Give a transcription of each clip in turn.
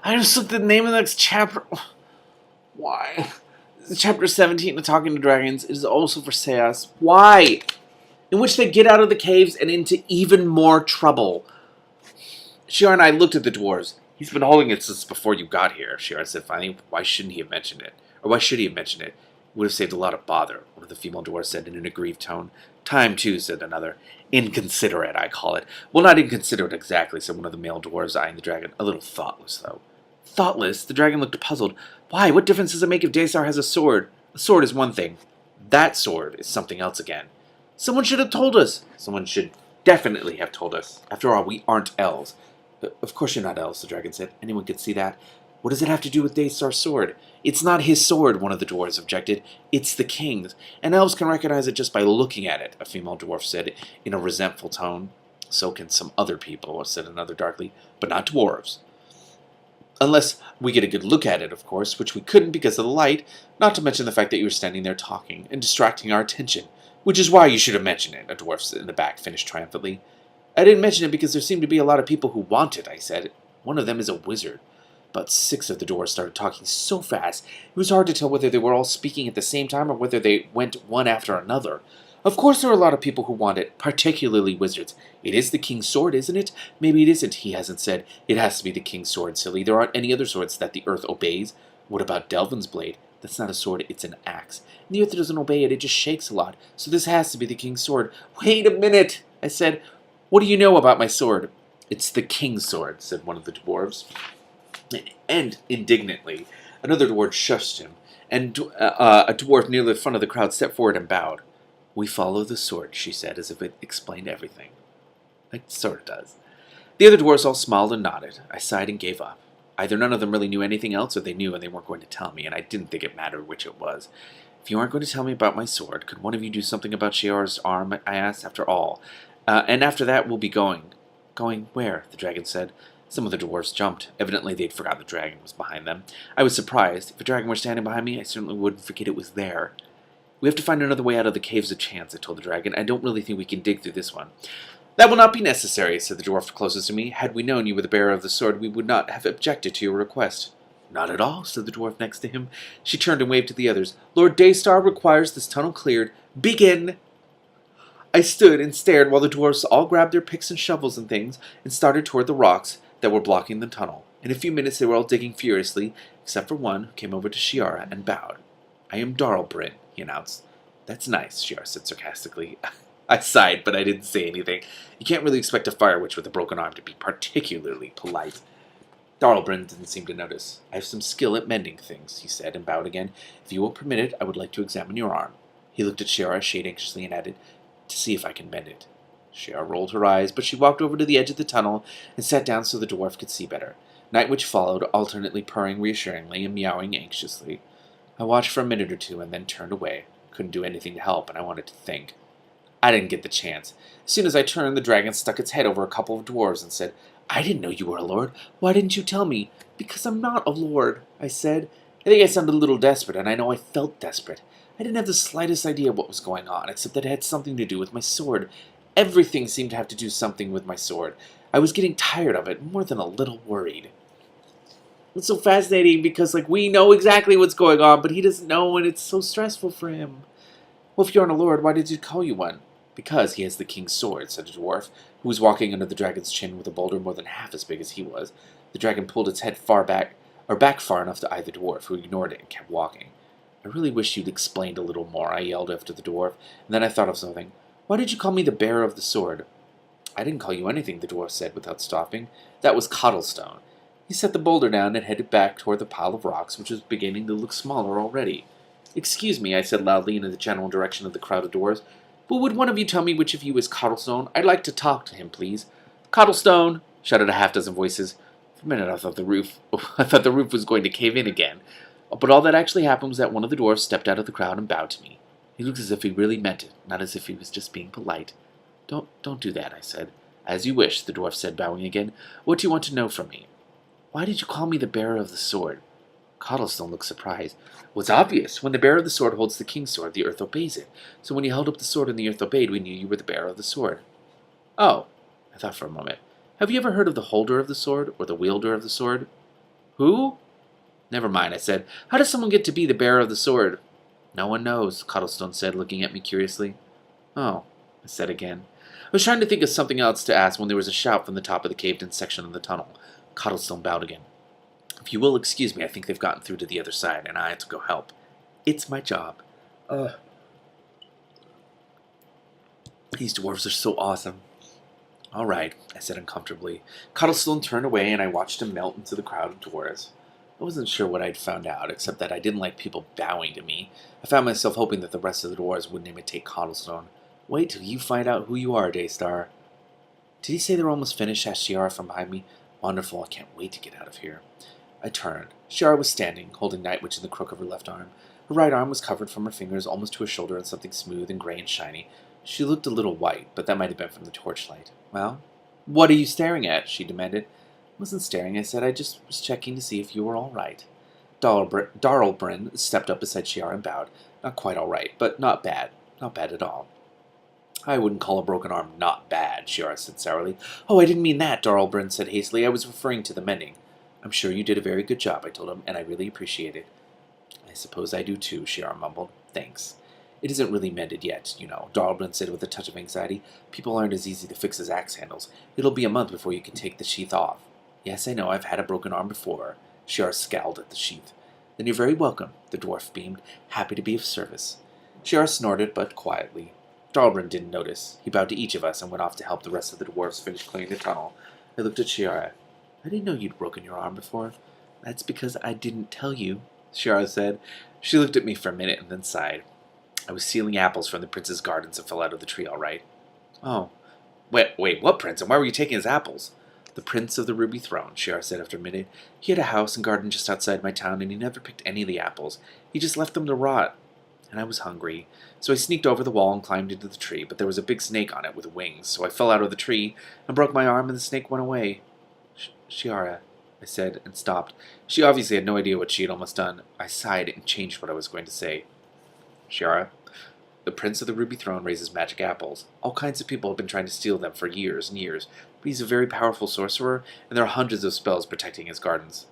I just looked at the name of the next chapter. Why? Chapter 17 of Talking to Dragons is also for Seas. Why? In which they get out of the caves and into even more trouble. Shiar and I looked at the dwarves. He's been holding it since before you got here, Shiar said finally. Why shouldn't he have mentioned it? Or why should he have mentioned it? It would have saved a lot of bother, one of the female dwarves said in an aggrieved tone. Time, too, said another. Inconsiderate, I call it. Well, not inconsiderate exactly, said one of the male dwarves, eyeing the dragon. A little thoughtless, though. Thoughtless? The dragon looked puzzled. Why? What difference does it make if Daesar has a sword? A sword is one thing. That sword is something else again. Someone should have told us. Someone should definitely have told us. After all, we aren't elves. Of course you're not elves, the dragon said. Anyone could see that. What does it have to do with Daesar's sword? It's not his sword, one of the dwarves objected. It's the king's. And elves can recognize it just by looking at it, a female dwarf said in a resentful tone. So can some other people, said another darkly, but not dwarves. Unless we get a good look at it, of course, which we couldn't because of the light, not to mention the fact that you were standing there talking and distracting our attention, which is why you should have mentioned it, a dwarf in the back finished triumphantly. I didn't mention it because there seemed to be a lot of people who want it, I said. One of them is a wizard. About 6 of the dwarves started talking so fast, it was hard to tell whether they were all speaking at the same time or whether they went one after another. Of course there are a lot of people who want it, particularly wizards. It is the king's sword, isn't it? Maybe it isn't, he hasn't said. It has to be the king's sword, silly. There aren't any other swords that the earth obeys. What about Delvin's blade? That's not a sword, it's an axe. And the earth doesn't obey it, it just shakes a lot. So this has to be the king's sword. Wait a minute, I said. What do you know about my sword? It's the king's sword, said one of the dwarves. And indignantly, another dwarf shushed him, and a dwarf near the front of the crowd stepped forward and bowed. We follow the sword, she said, as if it explained everything. It sort of does. The other dwarves all smiled and nodded. I sighed and gave up. Either none of them really knew anything else, or they knew and they weren't going to tell me, and I didn't think it mattered which it was. If you aren't going to tell me about my sword, could one of you do something about Shiar's arm? I asked, after all. And after that, we'll be going. Going where? The dragon said. Some of the dwarves jumped. Evidently, they'd forgotten the dragon was behind them. I was surprised. If a dragon were standing behind me, I certainly wouldn't forget it was there. We have to find another way out of the caves of chance, I told the dragon. I don't really think we can dig through this one. That will not be necessary, said the dwarf closest to me. Had we known you were the bearer of the sword, we would not have objected to your request. Not at all, said the dwarf next to him. She turned and waved to the others. Lord Daystar requires this tunnel cleared. Begin! I stood and stared while the dwarfs all grabbed their picks and shovels and things and started toward the rocks that were blocking the tunnel. In a few minutes they were all digging furiously, except for one who came over to Shiara and bowed. I am Darlbryn, he announced. That's nice, Shiara said sarcastically. I sighed, but I didn't say anything. You can't really expect a fire witch with a broken arm to be particularly polite. Darlbryn didn't seem to notice. I have some skill at mending things, he said, and bowed again. If you will permit it, I would like to examine your arm. He looked at Shiara, shade anxiously, and added, to see if I can mend it. Shiara rolled her eyes, but she walked over to the edge of the tunnel and sat down so the dwarf could see better. Night Witch followed, alternately purring reassuringly and meowing anxiously. I watched for a minute or two and then turned away. Couldn't do anything to help, and I wanted to think. I didn't get the chance. As soon as I turned, the dragon stuck its head over a couple of dwarves and said, I didn't know you were a lord. Why didn't you tell me? Because I'm not a lord, I said. I think I sounded a little desperate, and I know I felt desperate. I didn't have the slightest idea what was going on, except that it had something to do with my sword. Everything seemed to have to do something with my sword. I was getting tired of it, more than a little worried. It's so fascinating because, we know exactly what's going on, but he doesn't know, and it's so stressful for him. Well, if you aren't a lord, why did you call you one? Because he has the king's sword, said a dwarf, who was walking under the dragon's chin with a boulder more than half as big as he was. The dragon pulled its head back far enough to eye the dwarf, who ignored it and kept walking. I really wish you'd explained a little more, I yelled after the dwarf, and then I thought of something. Why did you call me the bearer of the sword? I didn't call you anything, the dwarf said without stopping. That was Cottlestone. He set the boulder down and headed back toward the pile of rocks, which was beginning to look smaller already. Excuse me, I said loudly in the general direction of the crowd of dwarves, but would one of you tell me which of you is Cottlestone? I'd like to talk to him, please. Cottlestone! Shouted a half-dozen voices. For a minute I thought the roof was going to cave in again. But all that actually happened was that one of the dwarfs stepped out of the crowd and bowed to me. He looked as if he really meant it, not as if he was just being polite. Don't do that, I said. As you wish, the dwarf said, bowing again. What do you want to know from me? Why did you call me the bearer of the sword? Cottlestone looked surprised. Well, it's obvious. When the bearer of the sword holds the king's sword, the earth obeys it. So when you held up the sword and the earth obeyed, we knew you were the bearer of the sword. Oh, I thought for a moment. Have you ever heard of the holder of the sword, or the wielder of the sword? Who? Never mind, I said. How does someone get to be the bearer of the sword? No one knows, Cottlestone said, looking at me curiously. Oh, I said again. I was trying to think of something else to ask when there was a shout from the top of the caved-in section of the tunnel. Cottlestone bowed again. If you will excuse me, I think they've gotten through to the other side, and I have to go help. It's my job. These dwarves are so awesome. All right, I said uncomfortably. Cottlestone turned away, and I watched him melt into the crowd of dwarves. I wasn't sure what I'd found out, except that I didn't like people bowing to me. I found myself hoping that the rest of the dwarves wouldn't imitate Cottlestone. Wait till you find out who you are, Daystar. Did he say they're almost finished? Asked Shiara from behind me. Wonderful, I can't wait to get out of here. I turned. Shiara was standing, holding Nightwitch in the crook of her left arm. Her right arm was covered from her fingers almost to her shoulder in something smooth and gray and shiny. She looked a little white, but that might have been from the torchlight. Well, what are you staring at? She demanded. I wasn't staring, I said. I just was checking to see if you were all right. Darlbryn stepped up beside Shiara and bowed. Not quite all right, but not bad. Not bad at all. I wouldn't call a broken arm not bad, Shiara said sourly. Oh, I didn't mean that, Darlbryn said hastily. I was referring to the mending. I'm sure you did a very good job, I told him, and I really appreciate it. I suppose I do too, Shiara mumbled. Thanks. It isn't really mended yet, you know, Darlbryn said with a touch of anxiety. People aren't as easy to fix as axe handles. It'll be a month before you can take the sheath off. Yes, I know, I've had a broken arm before. Shiara scowled at the sheath. Then you're very welcome, the dwarf beamed, happy to be of service. Shiara snorted, but quietly. Darlbryn didn't notice. He bowed to each of us and went off to help the rest of the dwarves finish clearing the tunnel. I looked at Shiara. I didn't know you'd broken your arm before. That's because I didn't tell you, Shiara said. She looked at me for a minute and then sighed. I was stealing apples from the prince's gardens and fell out of the tree all right. Oh. Wait, what prince? And why were you taking his apples? The Prince of the Ruby Throne, Shiara said after a minute. He had a house and garden just outside my town, and he never picked any of the apples. He just left them to rot. And I was hungry. So I sneaked over the wall and climbed into the tree, but there was a big snake on it with wings, so I fell out of the tree and broke my arm, and the snake went away. Shiara, I said, and stopped. She obviously had no idea what she had almost done. I sighed and changed what I was going to say. Shiara, the Prince of the Ruby Throne raises magic apples. All kinds of people have been trying to steal them for years and years, but he's a very powerful sorcerer, and there are hundreds of spells protecting his gardens.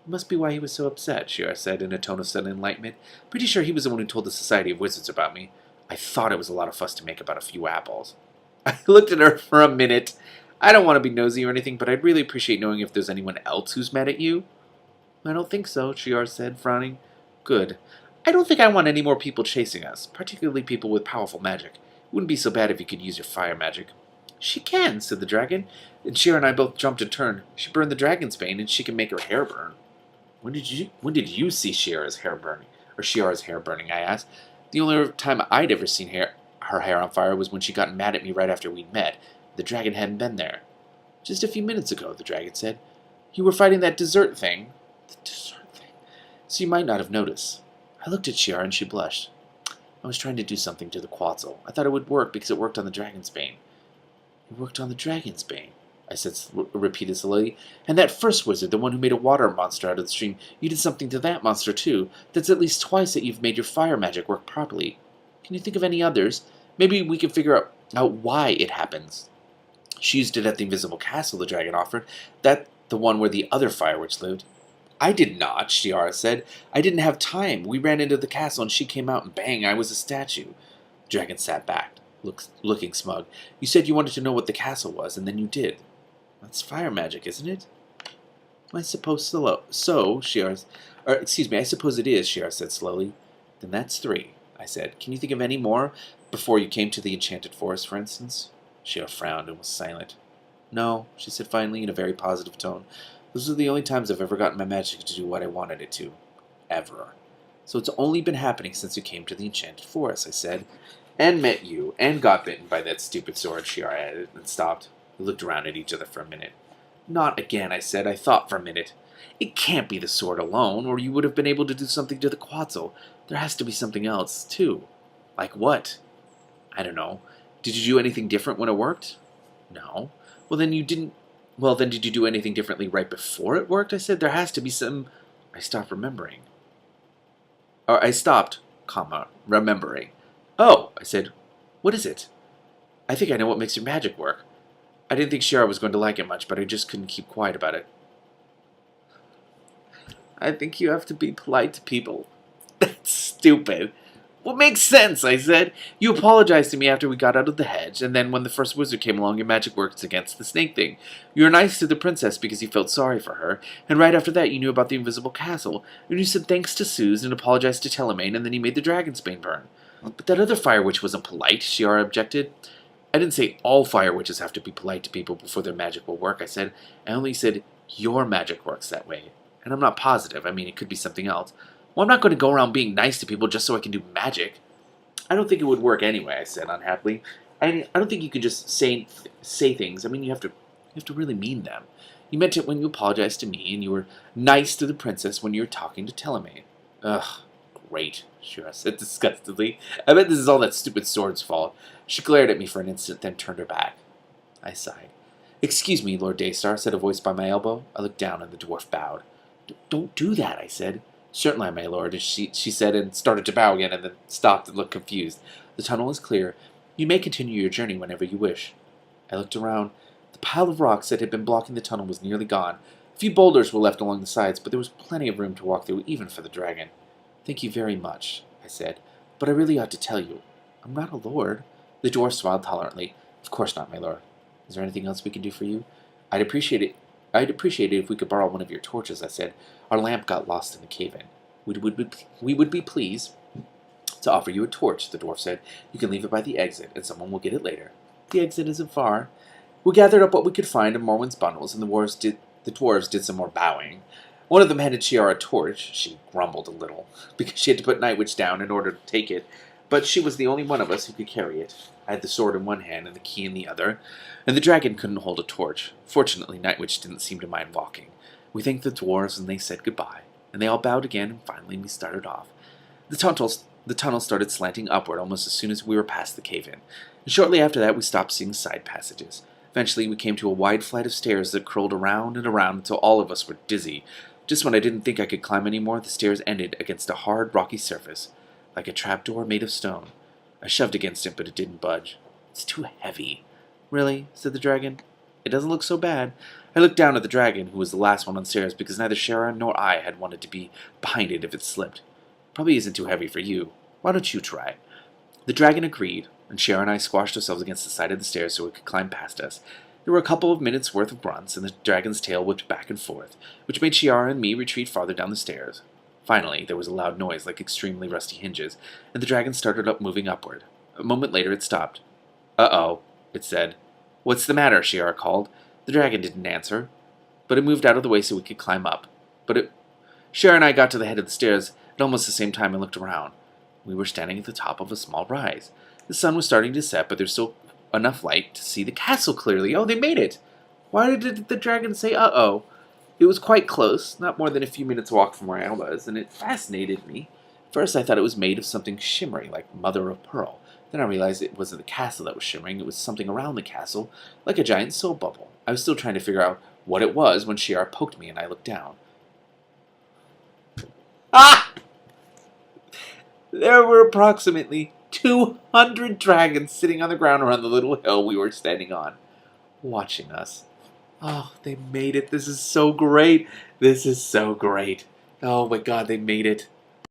It must be why he was so upset, Shiara said in a tone of sudden enlightenment. Pretty sure he was the one who told the Society of Wizards about me. I thought it was a lot of fuss to make about a few apples. I looked at her for a minute. I don't want to be nosy or anything, but I'd really appreciate knowing if there's anyone else who's mad at you. I don't think so, Shiara said, frowning. Good. I don't think I want any more people chasing us, particularly people with powerful magic. It wouldn't be so bad if you could use your fire magic. She can, said the dragon, and Shiara and I both jumped in turn. She burned the dragon's bane, and she can make her hair burn. When did you see Shiara's hair burning? I asked. The only time I'd ever seen her hair on fire was when she got mad at me right after we'd met. The dragon hadn't been there. Just a few minutes ago, the dragon said. You were fighting that dessert thing. The dessert thing? So you might not have noticed. I looked at Shiara and she blushed. I was trying to do something to the Quetzal. I thought it would work because it worked on the dragon's bane. It worked on the dragon's bane, I said, repeated slowly. And that first wizard, the one who made a water monster out of the stream, you did something to that monster too. That's at least twice that you've made your fire magic work properly. Can you think of any others? Maybe we can figure out why it happens. She used it at the invisible castle, the dragon offered. That the one where the other fire witch lived. I did not, Shiara said. I didn't have time. We ran into the castle and she came out and bang, I was a statue. The dragon sat back, looking smug. You said you wanted to know what the castle was, and then you did. That's fire magic, isn't it? I suppose so, Shiara... I suppose it is, Shiara said slowly. Then that's 3, I said. Can you think of any more before you came to the enchanted forest, for instance? Shiara frowned and was silent. No, she said finally in a very positive tone. Those are the only times I've ever gotten my magic to do what I wanted it to. Ever. So it's only been happening since you came to the enchanted forest, I said. And met you, and got bitten by that stupid sword, Shiara added, and stopped. We looked around at each other for a minute. Not again, I said. I thought for a minute. It can't be the sword alone, or you would have been able to do something to the Quetzal. There has to be something else, too. Like what? I don't know. Did you do anything different when it worked? No. Well, then did you do anything differently right before it worked? I said. There has to be some... I stopped remembering. Remembering. Oh, I said. What is it? I think I know what makes your magic work. I didn't think Shiara was going to like it much, but I just couldn't keep quiet about it. I think you have to be polite to people. That's stupid. What makes sense, I said. You apologized to me after we got out of the hedge, and then when the first wizard came along, your magic worked against the snake thing. You were nice to the princess because you felt sorry for her, and right after that you knew about the invisible castle, and you said thanks to Suze and apologized to Telemaine, and then you made the Dragonsbane burn. But that other fire witch wasn't polite, Shiara objected. I didn't say all fire witches have to be polite to people before their magic will work, I said. I only said your magic works that way. And I'm not positive. I mean, it could be something else. Well, I'm not going to go around being nice to people just so I can do magic. I don't think it would work anyway, I said unhappily. I don't think you can just say things. I mean, you have to really mean them. You meant it when you apologized to me, and you were nice to the princess when you were talking to Telemaine. Ugh, great, Shira said disgustedly. I bet this is all that stupid sword's fault. She glared at me for an instant, then turned her back. I sighed. Excuse me, Lord Daystar, said a voice by my elbow. I looked down, and the dwarf bowed. Don't do that, I said. Certainly, my lord, she said, and started to bow again, and then stopped and looked confused. The tunnel is clear. You may continue your journey whenever you wish. I looked around. The pile of rocks that had been blocking the tunnel was nearly gone. A few boulders were left along the sides, but there was plenty of room to walk through, even for the dragon. Thank you very much, I said, but I really ought to tell you. I'm not a lord. The dwarf smiled tolerantly. Of course not, my lord. Is there anything else we can do for you? I'd appreciate it if we could borrow one of your torches, I said. Our lamp got lost in the cave-in. We would be pleased to offer you a torch, the dwarf said. You can leave it by the exit, and someone will get it later. The exit isn't far. We gathered up what we could find in Morwen's bundles, and the dwarves did some more bowing. One of them handed Shiara a torch. She grumbled a little, because she had to put Nightwitch down in order to take it, but she was the only one of us who could carry it. I had the sword in one hand and the key in the other, and the dragon couldn't hold a torch. Fortunately, Nightwitch didn't seem to mind walking. We thanked the dwarves, and they said goodbye, and they all bowed again, and finally we started off. The tunnel started slanting upward almost as soon as we were past the cave-in, and shortly after that we stopped seeing side passages. Eventually we came to a wide flight of stairs that curled around and around until all of us were dizzy. Just when I didn't think I could climb any more, the stairs ended against a hard, rocky surface, like a trapdoor made of stone. I shoved against it, but it didn't budge. It's too heavy. Really? Said the dragon. It doesn't look so bad. I looked down at the dragon, who was the last one on stairs, because neither Sharon nor I had wanted to be behind it if it slipped. Probably isn't too heavy for you. Why don't you try? The dragon agreed, and Sharon and I squashed ourselves against the side of the stairs so it could climb past us. There were a couple of minutes' worth of grunts, and the dragon's tail whipped back and forth, which made Shiara and me retreat farther down the stairs. Finally, there was a loud noise like extremely rusty hinges, and the dragon started moving upward. A moment later, it stopped. Uh-oh, it said. What's the matter? Shiara called. The dragon didn't answer, but it moved out of the way so we could climb up. Shiara and I got to the head of the stairs at almost the same time and looked around. We were standing at the top of a small rise. The sun was starting to set, but there's still enough light to see the castle clearly. Oh, they made it! Why did the dragon say uh-oh? It was quite close, not more than a few minutes' walk from where I was, and it fascinated me. First, I thought it was made of something shimmery, like mother of pearl. Then I realized it wasn't the castle that was shimmering, it was something around the castle, like a giant soap bubble. I was still trying to figure out what it was when Shiara poked me and I looked down. Ah! There were approximately 200 dragons sitting on the ground around the little hill we were standing on, watching us. Oh, they made it. This is so great. This is so great. Oh my god, they made it.